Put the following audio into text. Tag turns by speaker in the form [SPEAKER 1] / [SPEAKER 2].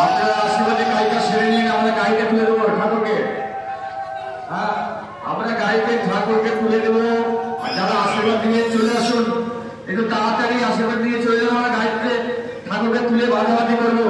[SPEAKER 1] আপনারা আশীর্বাদে গাড়িটা সেরে নিন, আমরা গাড়িটা তুলে দেবো ঠাকুরকে। হ্যাঁ, আমরা গাড়িতে ঠাকুরকে তুলে দেবো। যারা আশীর্বাদ নিয়ে চলে আসুন, একটু তাড়াতাড়ি আশীর্বাদ নিয়ে চলে যাবো। আমরা গাড়িতে ঠাকুরকে তুলে বাঁধাবাঁধি করবো।